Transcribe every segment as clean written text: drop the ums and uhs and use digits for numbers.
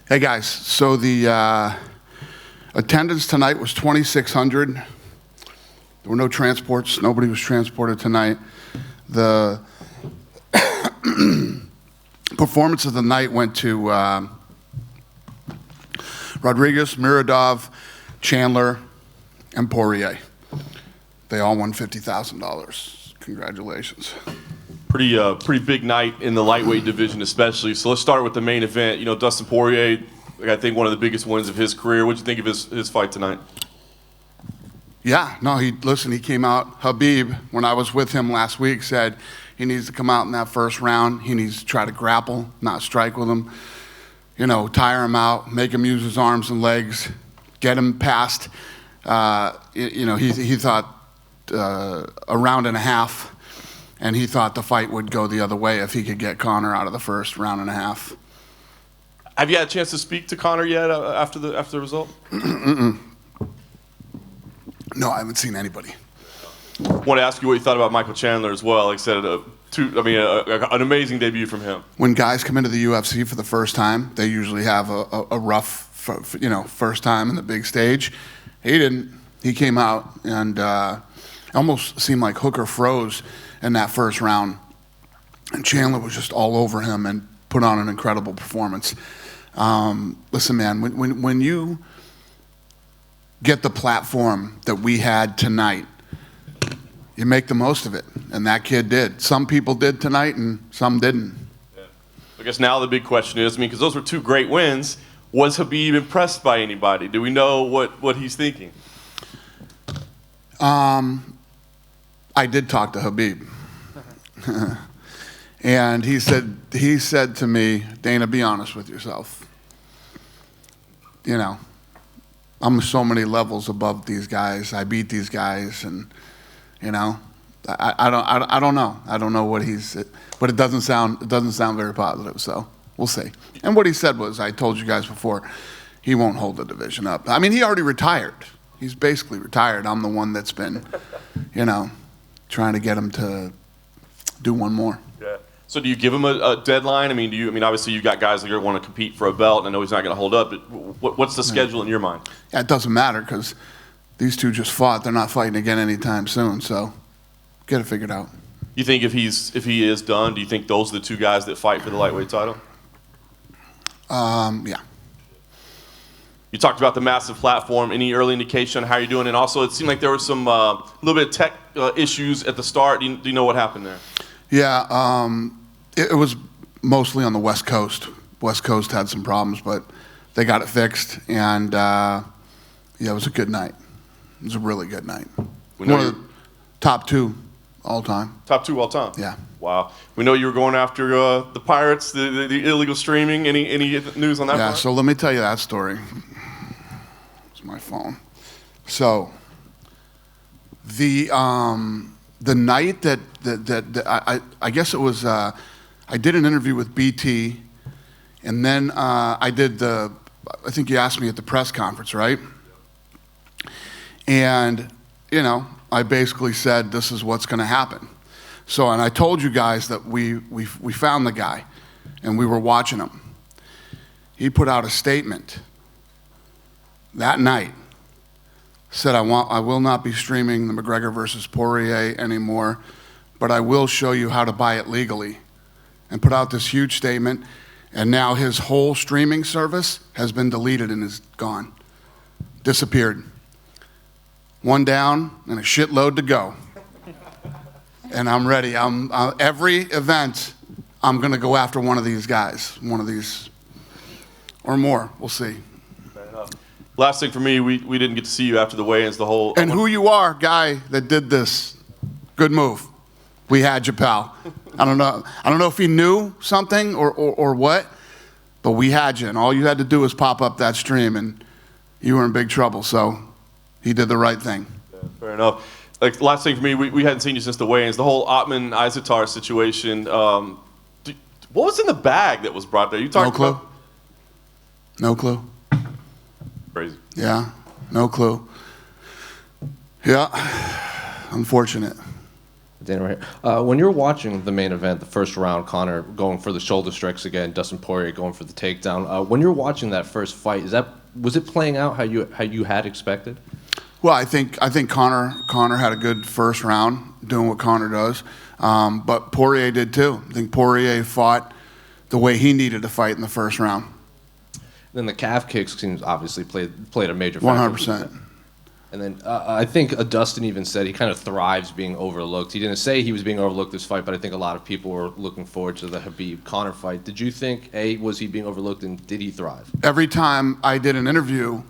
Hey guys, so the attendance tonight was 2,600. There were no transports. Nobody was transported tonight. The performance of the night went to Rodriguez, Miradov, Chandler, and Poirier. They all won $50,000. Congratulations. Pretty big night in the lightweight division, especially. So let's start with the main event. You know, Dustin Poirier, I think one of the biggest wins of his career. What did you think of his fight tonight? Yeah, no, he came out. Khabib, when I was with him last week, said he needs to come out in that first round. He needs to try to grapple, not strike with him. You know, tire him out, make him use his arms and legs, get him past. He thought a round and a half. And he thought the fight would go the other way if he could get Conor out of the first round and a half. Have you had a chance to speak to Conor yet after the result? No, I haven't seen anybody. I want to ask you what you thought about Michael Chandler as well. Like I said, an amazing debut from him. When guys come into the UFC for the first time, they usually have a rough, first time in the big stage. He didn't. He came out and almost seemed like Hooker froze in that first round, and Chandler was just all over him and put on an incredible performance. Listen, man, when you get the platform that we had tonight, you make the most of it, and that kid did. Some people did tonight, and some didn't. Yeah. I guess now the big question is, because those were two great wins, was Khabib impressed by anybody? Do we know what he's thinking? I did talk to Khabib, and he said to me, Dana, be honest with yourself. You know, I'm so many levels above these guys. I beat these guys, and you know, I don't know. I don't know what but it doesn't sound very positive. So we'll see. And what he said was, I told you guys before, he won't hold the division up. I mean, he already retired. He's basically retired. I'm the one that's been, trying to get him to do one more. Yeah. So do you give him a deadline? Obviously you've got guys that want to compete for a belt, and I know he's not going to hold up, but what's the schedule in your mind? Yeah, it doesn't matter because these two just fought. They're not fighting again anytime soon, so get it figured out. You think if he is done, do you think those are the two guys that fight for the lightweight title? Yeah. You talked about the massive platform. Any early indication on how you're doing? And also, it seemed like there was some little bit of tech issues at the start. Do you know what happened there? Yeah, it was mostly on the West Coast. West Coast had some problems, but they got it fixed. And, it was a good night. It was a really good night. One of the top two all time. Top two all time? Yeah. Wow. We know you were going after the pirates, the illegal streaming. Any news on that? Yeah, part? So let me tell you that story. It's my phone. So the night that I guess it was I did an interview with BT, and then I think you asked me at the press conference, right? And I basically said this is what's going to happen. So, and I told you guys that we found the guy, and we were watching him. He put out a statement that night, said I will not be streaming the McGregor versus Poirier anymore, but I will show you how to buy it legally, and put out this huge statement. And now his whole streaming service has been deleted and is gone, disappeared. One down and a shitload to go. And I'm ready. Every event, I'm going to go after one of these guys, or more. We'll see. Fair enough. Last thing for me, we didn't get to see you after the weigh-ins. And who you are, guy that did this. Good move. We had you, pal. I don't know if he knew something or what, but we had you, and all you had to do was pop up that stream, and you were in big trouble. So he did the right thing. Yeah, fair enough. Like, last thing for me, we hadn't seen you since the weigh-ins. The whole Ottman-Izatar situation. What was in the bag that was brought there? You talked about? No clue. Crazy. Yeah, no clue. Yeah, unfortunate. Dan, right here. When you're watching the main event, the first round, Conor going for the shoulder strikes again, Dustin Poirier going for the takedown. When you're watching that first fight, was it playing out how you had expected? Well, I think Conor had a good first round doing what Conor does, but Poirier did too. I think Poirier fought the way he needed to fight in the first round. Then the calf kicks seems obviously played a major factor. 100%. And then I think Dustin even said he kind of thrives being overlooked. He didn't say he was being overlooked this fight, but I think a lot of people were looking forward to the Khabib-Conor fight. Did you think, was he being overlooked, and did he thrive? Every time I did an interview,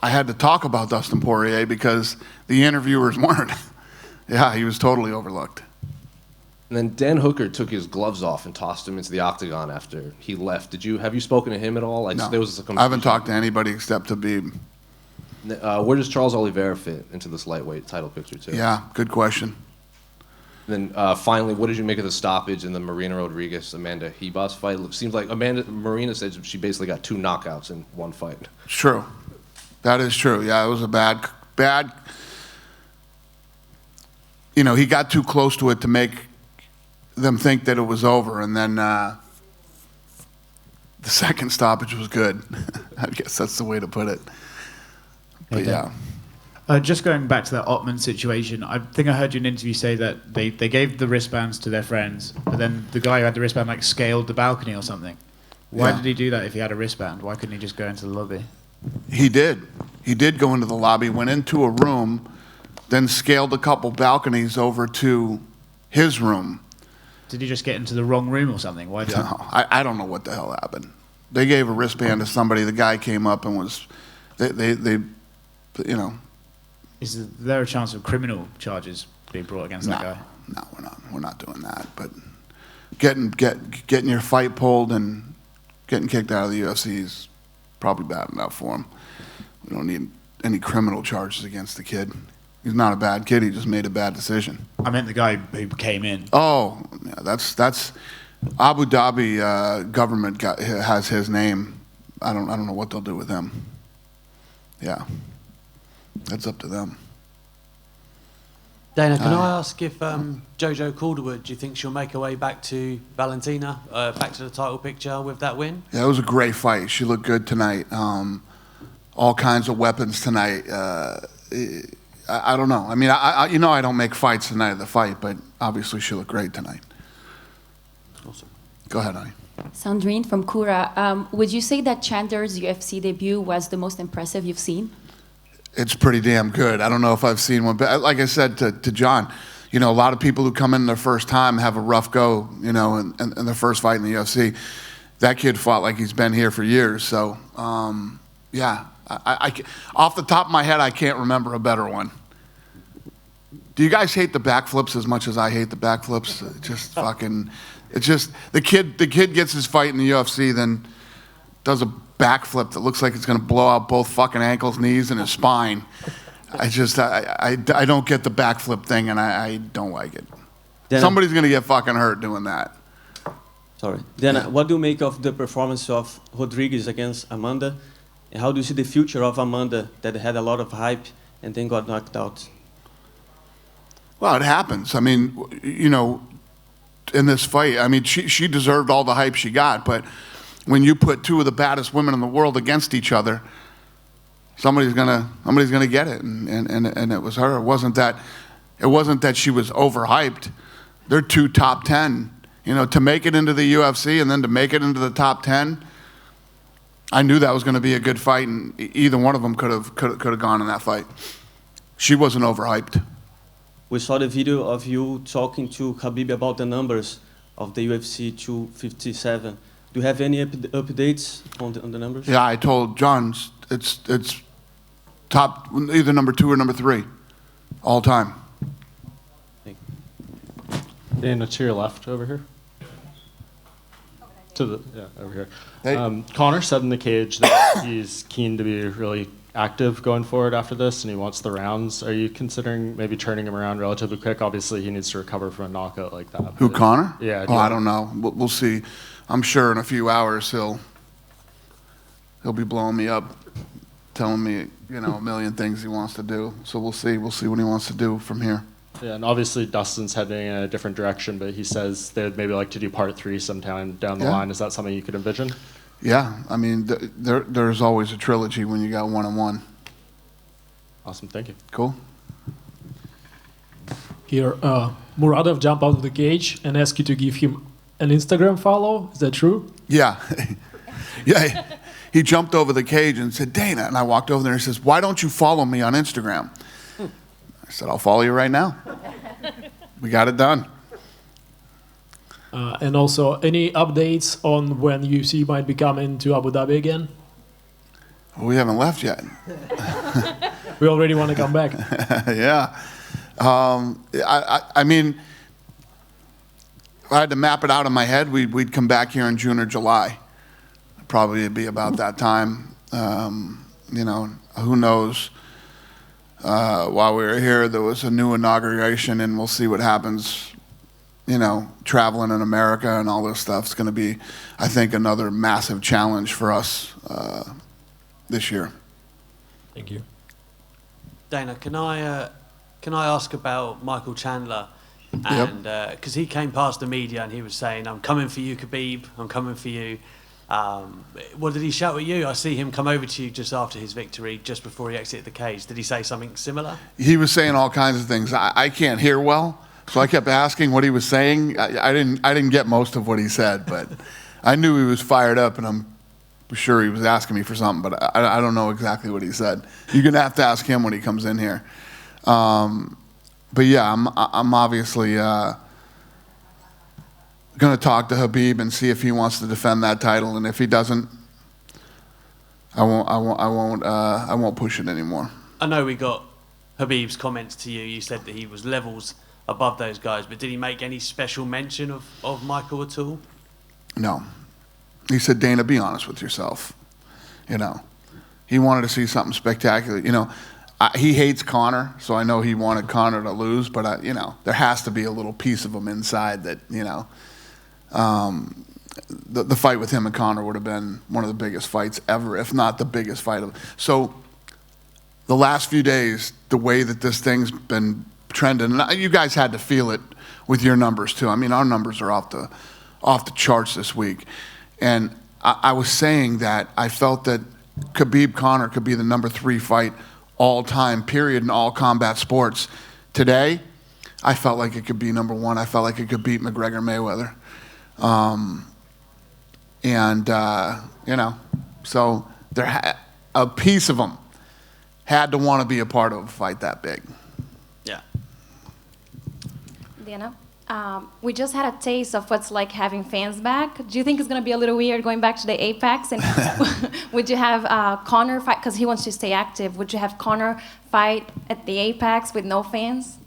I had to talk about Dustin Poirier because the interviewers weren't. Yeah, he was totally overlooked. And then Dan Hooker took his gloves off and tossed him into the octagon after he left. Have you spoken to him at all? No, there was I haven't talked to anybody except Khabib. Where does Charles Oliveira fit into this lightweight title picture, too? Yeah, good question. And then finally, what did you make of the stoppage in the Marina Rodriguez-Amanda Ribas fight? It seems like Marina said she basically got 2 knockouts in one fight. It's true. That is true. Yeah, it was a bad. You know, he got too close to it to make them think that it was over, and then the second stoppage was good. I guess that's the way to put it. But yeah. Just going back to that Ottman situation, I think I heard you in an interview say that they gave the wristbands to their friends, but then the guy who had the wristband like scaled the balcony or something. Why did he do that if he had a wristband? Why couldn't he just go into the lobby? He did. He did go into the lobby, went into a room, then scaled a couple balconies over to his room. Did he just get into the wrong room or something? Why did No, I don't know what the hell happened. They gave a wristband to somebody. The guy came up and was, they you know. Is there a chance of criminal charges being brought against that guy? No, we're not doing that. But getting your fight pulled and getting kicked out of the UFC is probably bad enough for him. We don't need any criminal charges against the kid. He's not a bad kid. He just made a bad decision. I meant the guy who came in. Oh, yeah, that's Abu Dhabi government has his name. I don't know what they'll do with him. Yeah, that's up to them. Dana, can I ask if Jojo Calderwood, do you think she'll make her way back to Valentina, back to the title picture with that win? Yeah, it was a great fight. She looked good tonight. All kinds of weapons tonight. I don't know. I mean, I don't make fights the night of the fight, but obviously she looked great tonight. Awesome. Go ahead, Ani. Sandrine from Kura. Would you say that Chandler's UFC debut was the most impressive you've seen? It's pretty damn good. I don't know if I've seen one, but like I said to John, you know, a lot of people who come in their first time have a rough go, you know, in their first fight in the UFC. That kid fought like he's been here for years. So, yeah, I off the top of my head, I can't remember a better one. Do you guys hate the backflips as much as I hate the backflips? It's just the kid gets his fight in the UFC, then does a backflip that looks like it's going to blow out both fucking ankles, knees, and his spine. I don't get the backflip thing, and I don't like it. Somebody's going to get fucking hurt doing that. Sorry. Then, what do you make of the performance of Rodriguez against Amanda? And how do you see the future of Amanda that had a lot of hype and then got knocked out? Well, it happens. I mean, you know, in this fight, I mean, she deserved all the hype she got, but when you put two of the baddest women in the world against each other, somebody's gonna get it, and it was her. It wasn't that she was overhyped. They're two top 10. You know, to make it into the UFC and then to make it into the top 10, I knew that was going to be a good fight, and either one of them could have gone in that fight. She wasn't overhyped. We saw the video of you talking to Khabib about the numbers of the UFC 257. Do you have any updates on the numbers? Yeah, I told John it's top, either number 2 or number 3, all time. Dana, to your left over here. Over here. Hey. Conor said in the cage that he's keen to be really active going forward after this, and he wants the rounds. Are you considering maybe turning him around relatively quick? Obviously, he needs to recover from a knockout like that. Who, Conor? Yeah. Oh, I don't know. We'll see. I'm sure in a few hours he'll be blowing me up, telling me, you know, a million things he wants to do. So we'll see. We'll see what he wants to do from here. Yeah, and obviously Dustin's heading in a different direction, but he says they'd maybe like to do part 3 sometime down the line. Is that something you could envision? Yeah, I mean, there's always a trilogy when you got 1-on-1. Awesome, thank you. Cool. Here, Muradov jumped out of the cage and asked you to give him an Instagram follow. Is that true? Yeah. Yeah. He jumped over the cage and said, Dana. And I walked over there and he says, why don't you follow me on Instagram? I said, I'll follow you right now. We got it done. And also, any updates on when UFC might be coming to Abu Dhabi again? Well, we haven't left yet. We already want to come back. Yeah. I mean, if I had to map it out in my head, we'd come back here in June or July. Probably it'd be about that time. You know, who knows? While we were here, there was a new inauguration, and we'll see what happens. You know, traveling in America and all this stuff is going to be, I think, another massive challenge for us this year. Thank you. Dana, can I ask about Michael Chandler? And because he came past the media and he was saying, "I'm coming for you, Khabib. I'm coming for you." What did he shout at you? I see him come over to you just after his victory, just before he exited the cage. Did he say something similar? He was saying all kinds of things. I can't hear well, so I kept asking what he was saying. I didn't get most of what he said, but I knew he was fired up, and I'm sure he was asking me for something, but I don't know exactly what he said. You're gonna have to ask him when he comes in here. But yeah, I'm obviously going to talk to Khabib and see if he wants to defend that title, and if he doesn't, I won't push it anymore. I know we got Khabib's comments to you. You said that he was levels above those guys, but did he make any special mention of Michael at all? No. He said, Dana, be honest with yourself. You know, he wanted to see something spectacular. You know, he hates Conor, so I know he wanted Conor to lose, but, you know, there has to be a little piece of him inside that, you know, the fight with him and Conor would have been one of the biggest fights ever, if not the biggest fight. So the last few days, the way that this thing's been trending, and you guys had to feel it with your numbers too. I mean, our numbers are off the charts this week. And I was saying that I felt that Khabib-Conor could be the number 3 fight all time, period, in all combat sports. Today, I felt like it could be number 1. I felt like it could beat McGregor-Mayweather. You know, so a piece of them had to want to be a part of a fight that big. Yeah. Dana, we just had a taste of what's like having fans back. Do you think it's going to be a little weird going back to the Apex? And would you have Conor fight, because he wants to stay active, would you have Conor fight at the Apex with no fans?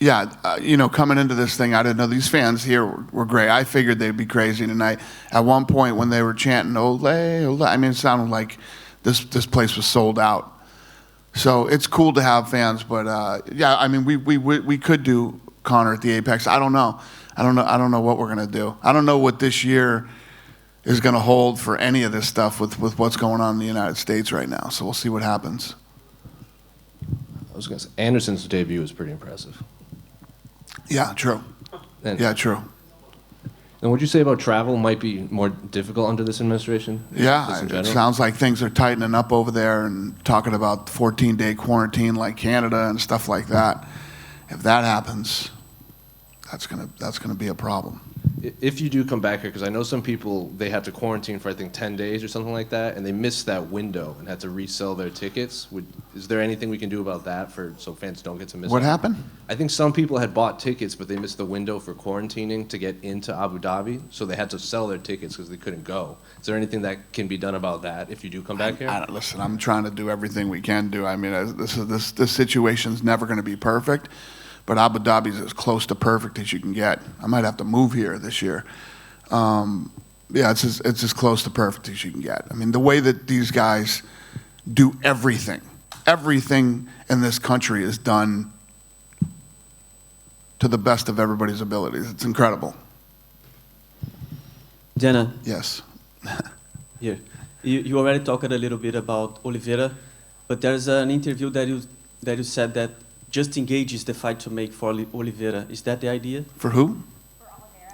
You know, coming into this thing, I didn't know these fans here were great. I figured they'd be crazy tonight. At one point when they were chanting, ole, ole, I mean, it sounded like this place was sold out. So it's cool to have fans, but yeah, I mean, we could do Conor at the Apex. I don't know what we're gonna do. I don't know what this year is gonna hold for any of this stuff with what's going on in the United States right now. So we'll see what happens. I was gonna say, Anderson's debut was pretty impressive. Yeah, true. Yeah, true. And what'd you say about travel might be more difficult under this administration? Yeah, it sounds like things are tightening up over there and talking about 14-day quarantine like Canada and stuff like that. If that happens, that's gonna be a problem. If you do come back here, because I know some people, they have to quarantine for, I think, 10 days or something like that, and they missed that window and had to resell their tickets. Is there anything we can do about that so fans don't get to miss What it? happened? I think some people had bought tickets, but they missed the window for quarantining to get into Abu Dhabi, so they had to sell their tickets because they couldn't go. Is there anything that can be done about that if you do come back here? Listen, I'm trying to do everything we can do. I mean, this situation's never going to be perfect. But Abu Dhabi is as close to perfect as you can get. I might have to move here this year. Yeah, it's as close to perfect as you can get. I mean, the way that these guys do everything in this country is done to the best of everybody's abilities. It's incredible. Dana. Yes. Here. You already talked a little bit about Oliveira, but there's an interview that you that you said that just engage is the fight to make for Oliveira. Is that the idea? For who?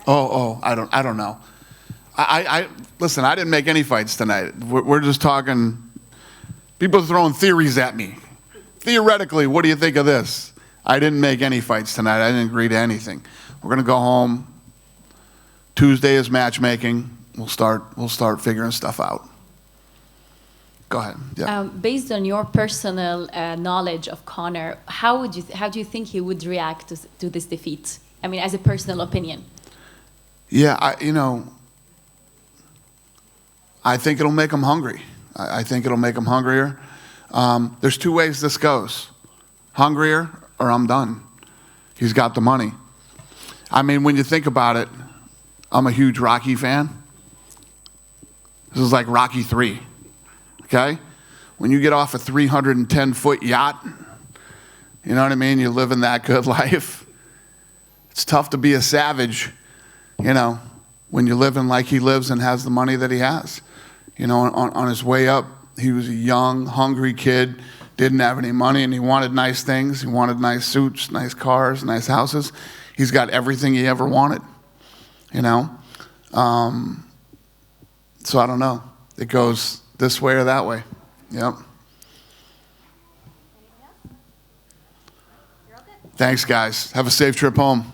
Oh, I don't know. I listen, I didn't make any fights tonight. We're just talking, people are throwing theories at me. Theoretically, what do you think of this? I didn't make any fights tonight. I didn't agree to anything. We're going to go home. Tuesday is matchmaking. We'll start figuring stuff out. Go ahead. Yeah. Based on your personal knowledge of Conor, how do you think he would react to this defeat? I mean, as a personal opinion. Yeah, I think it'll make him hungry. I think it'll make him hungrier. There's two ways this goes. Hungrier or I'm done. He's got the money. I mean, when you think about it, I'm a huge Rocky fan. This is like Rocky 3, okay? When you get off a 310-foot yacht, you know what I mean? You're living that good life. It's tough to be a savage, you know, when you're living like he lives and has the money that he has. You know, on his way up, he was a young, hungry kid, didn't have any money, and he wanted nice things. He wanted nice suits, nice cars, nice houses. He's got everything he ever wanted, you know. So I don't know. It goes this way or that way. Yep. Thanks, guys. Have a safe trip home.